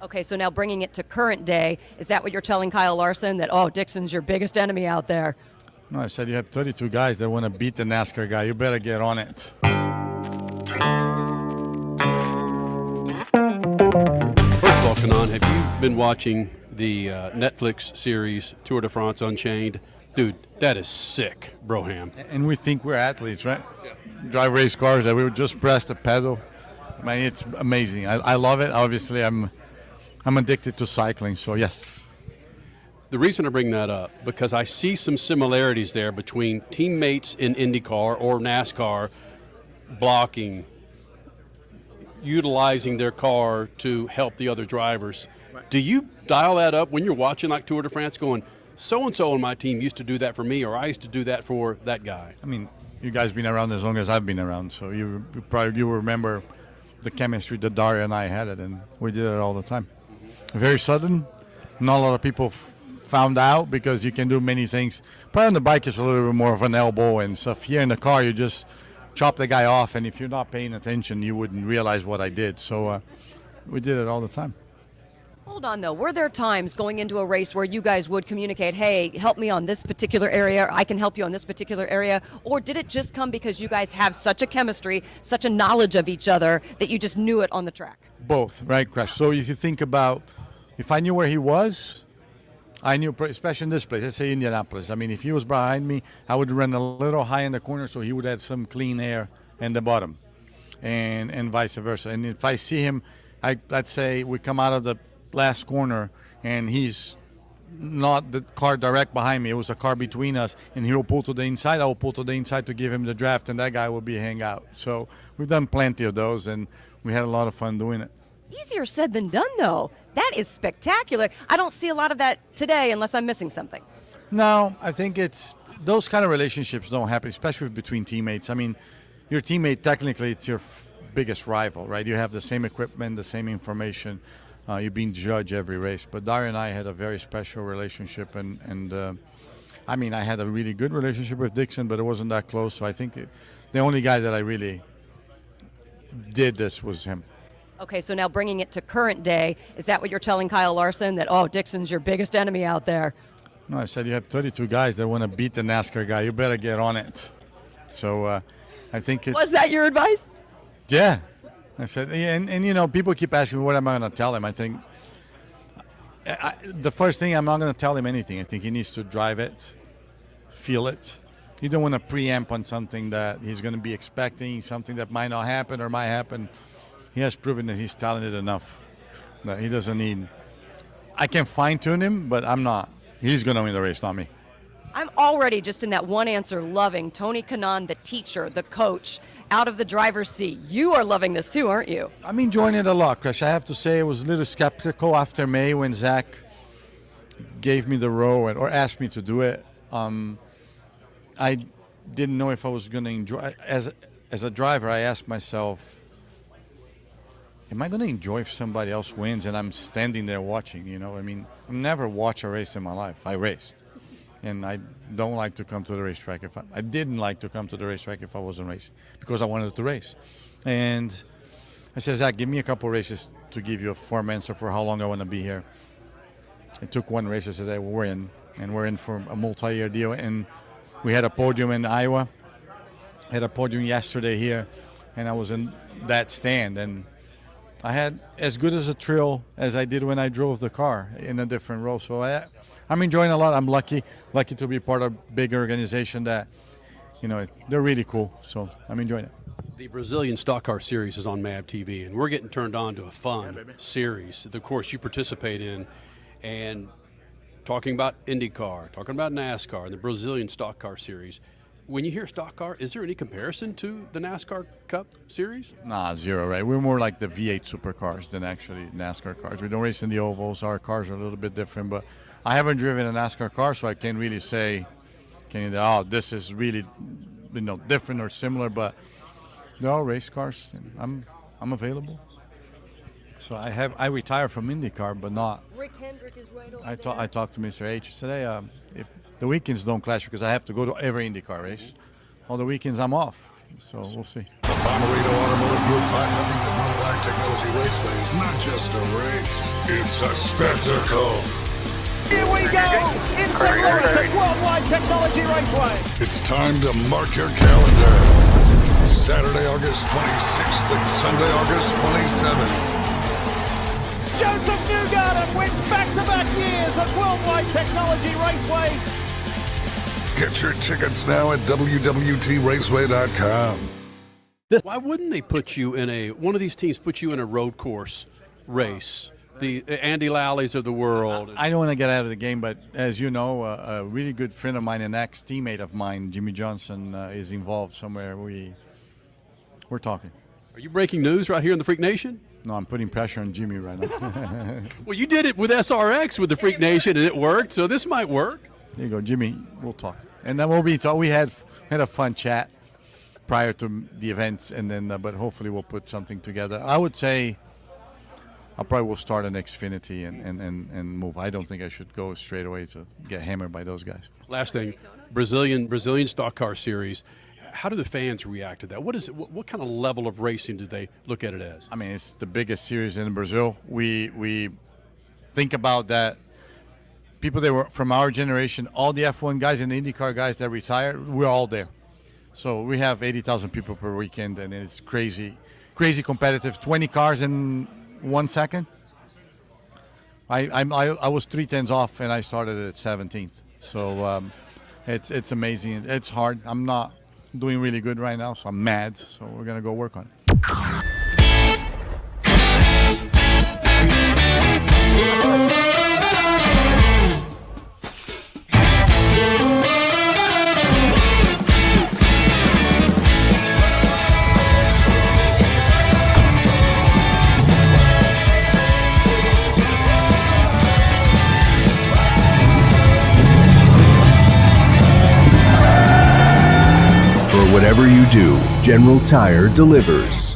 Okay, so now bringing it to current day, is that what you're telling Kyle Larson, that, oh, Dixon's your biggest enemy out there? No, I said you have 32 guys that want to beat the NASCAR guy. You better get on it. First of all, Kanaan, have you been watching the Netflix series Tour de France Unchained? Dude, that is sick, Broham. And we think we're athletes, right? Yeah. Drive race cars that we would just press the pedal. I mean, it's amazing. I love it. Obviously, I'm addicted to cycling, so yes. The reason I bring that up, because I see some similarities there between teammates in IndyCar or NASCAR blocking, utilizing their car to help the other drivers. Right. Do you dial that up when you're watching like Tour de France going, so-and-so on my team used to do that for me, or I used to do that for that guy? I mean, you guys been around as long as I've been around, so you remember the chemistry that Daria and I had it, and we did it all the time. Very sudden. Not a lot of people found out because you can do many things. Probably on the bike it's a little bit more of an elbow and stuff. Here in the car you just chop the guy off, and if you're not paying attention you wouldn't realize what I did. So we did it all the time. Hold on, though. Were there times going into a race where you guys would communicate, hey, help me on this particular area, I can help you on this particular area, or did it just come because you guys have such a chemistry, such a knowledge of each other that you just knew it on the track? Both, right, Crash? So if you think about, if I knew where he was, I knew, especially in this place, let's say Indianapolis. I mean, if he was behind me, I would run a little high in the corner so he would have some clean air in the bottom, and vice versa. And if I see him, let's say we come out of the last corner and he's not the car direct behind me, it was a car between us, and he'll pull to the inside, I will pull to the inside to give him the draft, and that guy will be hang out. So we've done plenty of those, and we had a lot of fun doing it. Easier said than done, though. That is spectacular. I don't see a lot of that today unless I'm missing something. No, I think it's those kind of relationships don't happen, especially between teammates. I mean, your teammate, technically, it's your biggest rival, right? You have the same equipment, the same information. You're being judged every race. But Daria and I had a very special relationship, and I mean, I had a really good relationship with Dixon, but it wasn't that close. So I think the only guy that I really did this was him. Okay, so now bringing it to current day, is that what you're telling Kyle Larson, that, oh, Dixon's your biggest enemy out there? No, I said you have 32 guys that want to beat the NASCAR guy. You better get on it. So I think was that your advice? Yeah. I said, and you know, people keep asking me what am I going to tell him. I think the first thing, I'm not going to tell him anything. I think he needs to drive it, feel it. You don't want to preempt on something that he's going to be expecting, something that might not happen or might happen. He has proven that he's talented enough that he doesn't need. I can fine-tune him, but I'm not. He's going to win the race, not me. I'm already just in that one answer loving Tony Kanaan, the teacher, the coach, out of the driver's seat. You are loving this too, aren't you? I'm enjoying it a lot, Crash. I have to say I was a little skeptical after May when Zach gave me the row or asked me to do it. I didn't know if I was going to enjoy. As a driver, I asked myself, am I going to enjoy if somebody else wins and I'm standing there watching? You know, I mean, I've never watched a race in my life. I raced. And I don't like to come to the racetrack. I didn't like to come to the racetrack if I wasn't racing because I wanted to race. And I said, Zach, give me a couple races to give you a firm answer for how long I want to be here. I took one race. I said, hey, we're in. And we're in for a multi-year deal. And we had a podium in Iowa. Had a podium yesterday here. And I was in that stand. And I had as good as a thrill as I did when I drove the car in a different role. So I'm enjoying a lot. I'm lucky to be part of a big organization that, you know, they're really cool. So I'm enjoying it. The Brazilian Stock Car Series is on MAV TV, and we're getting turned on to a fun series that, of course, you participate in. And talking about IndyCar, talking about NASCAR, and the Brazilian Stock Car Series, when you hear stock car, is there any comparison to the NASCAR Cup Series? Nah, zero, right? We're more like the V8 supercars than actually NASCAR cars. We don't race in the ovals. Our cars are a little bit different, but I haven't driven a NASCAR car, so I can't really say, this is really, you know, different or similar. But they're all race cars. And I'm available. So I retired from IndyCar, but not. Rick Hendrick is right over I talked to Mr. H. I said, hey, if the weekends don't clash because I have to go to every IndyCar race, all the weekends I'm off. So we'll see. The Bomarito Automotive Group 500 Technology Raceway is not just a race. It's a spectacle. Here we go! In St. Louis at Worldwide Technology Raceway. It's time to mark your calendar. Saturday, August 26th and Sunday, August 27th. Joseph Newgarden wins back-to-back years at Worldwide Technology Raceway. Get your tickets now at www.raceway.com. Why wouldn't they put you in one of these teams put you in a road course race? The Andy Lalleys of the world. I don't want to get out of the game, but as you know, a really good friend of mine, an ex-teammate of mine, Jimmy Johnson, is involved somewhere. We're talking. Are you breaking news right here in the Freak Nation? No, I'm putting pressure on Jimmy right now. Well, you did it with SRX with the Freak Nation, and it worked, so this might work. There you go, Jimmy. We'll talk. And then we'll be talking. We had a fun chat prior to the events, and then but hopefully we'll put something together. I would say I probably will start an Xfinity and move. I don't think I should go straight away to get hammered by those guys. Last thing, Brazilian stock car series. How do the fans react to that? What kind of level of racing do they look at it as? I mean, it's the biggest series in Brazil. We think about that. People that were from our generation, all the F1 guys and the IndyCar guys that retired, we're all there. So we have 80,000 people per weekend, and it's crazy competitive. 20 cars in 1 second. I was 3/10 off, and I started at 17th. So it's amazing. It's hard. I'm not doing really good right now, so I'm mad. So we're gonna go work on it. Whatever you do, General Tire delivers.